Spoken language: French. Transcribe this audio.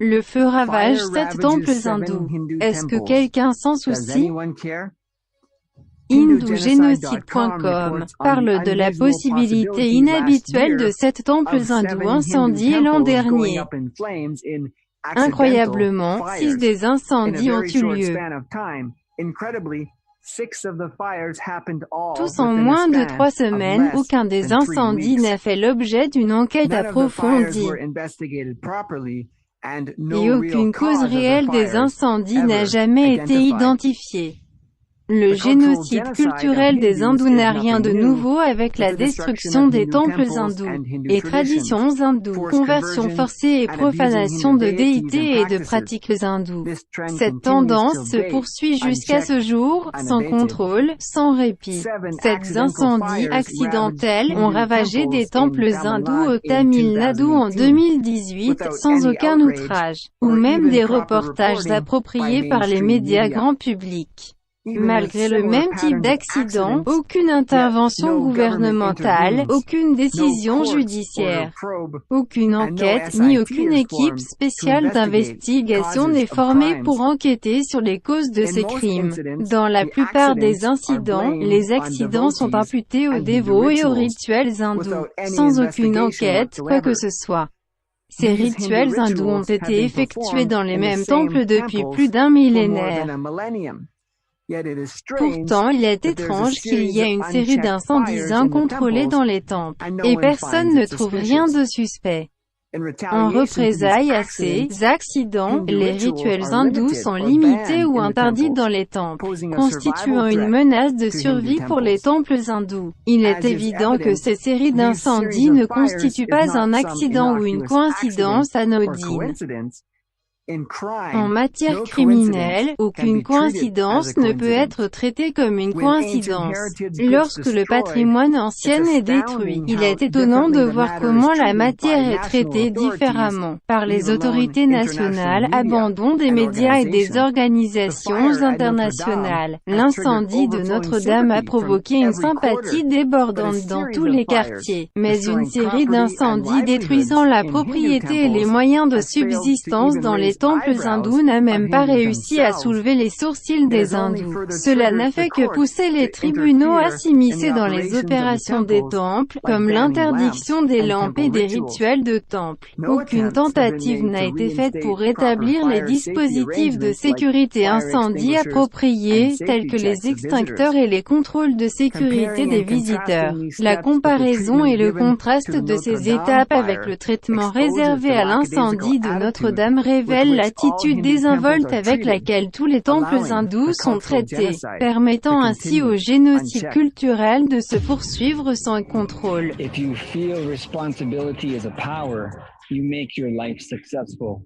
Le feu ravage 7 temples hindous. Est-ce que quelqu'un s'en soucie? Hindugénocide.com parle de la possibilité inhabituelle de 7 temples hindous incendiés l'an dernier. Incroyablement, 6 des incendies ont eu lieu. Tous en moins de 3 semaines, aucun des incendies n'a fait l'objet d'une enquête approfondie. Et aucune cause réelle des incendies n'a jamais été identifiée. Le génocide culturel des hindous n'a rien de nouveau avec la destruction des temples hindous et traditions hindoues, conversion forcée et profanation de déités et de pratiques hindoues. Cette tendance se poursuit jusqu'à ce jour, sans contrôle, sans répit. 7 incendies accidentels ont ravagé des temples hindous au Tamil Nadu en 2018, sans aucun outrage, ou même des reportages appropriés par les médias grand public. Malgré le même type d'accident, aucune intervention gouvernementale, aucune décision judiciaire, aucune enquête, ni aucune équipe spéciale d'investigation n'est formée pour enquêter sur les causes de ces crimes. Dans la plupart des incidents, les accidents sont imputés aux dévots et aux rituels hindous, sans aucune enquête, quoi que ce soit. Ces rituels hindous ont été effectués dans les mêmes temples depuis plus d'un millénaire. Pourtant, il est étrange qu'il y ait une série d'incendies incontrôlés dans les temples, et personne ne trouve rien de suspect. En représailles à ces accidents, les rituels hindous sont limités ou interdits dans les temples, constituant une menace de survie pour les temples hindous. Il est évident que ces séries d'incendies ne constituent pas un accident ou une coïncidence anodine. En matière criminelle, aucune coïncidence ne peut être traitée comme une coïncidence. Lorsque le patrimoine ancien est détruit, il est étonnant de voir comment la matière est traitée différemment par les autorités nationales, abandon des médias et des organisations internationales. L'incendie de Notre-Dame a provoqué une sympathie débordante dans tous les quartiers, mais une série d'incendies détruisant la propriété et les moyens de subsistance dans les temples hindous n'a même pas réussi à soulever les sourcils des hindous. Cela n'a fait que pousser les tribunaux à s'immiscer dans les opérations des temples, comme l'interdiction des lampes et des rituels de temple. Aucune tentative n'a été faite pour rétablir les dispositifs de sécurité incendie appropriés, tels que les extincteurs et les contrôles de sécurité des visiteurs. La comparaison et le contraste de ces étapes avec le traitement réservé à l'incendie de Notre-Dame révèlent l'attitude désinvolte avec laquelle tous les temples hindous sont traités, permettant ainsi au génocide culturel de se poursuivre sans contrôle. If you feel responsibility is a power, you make your life successful.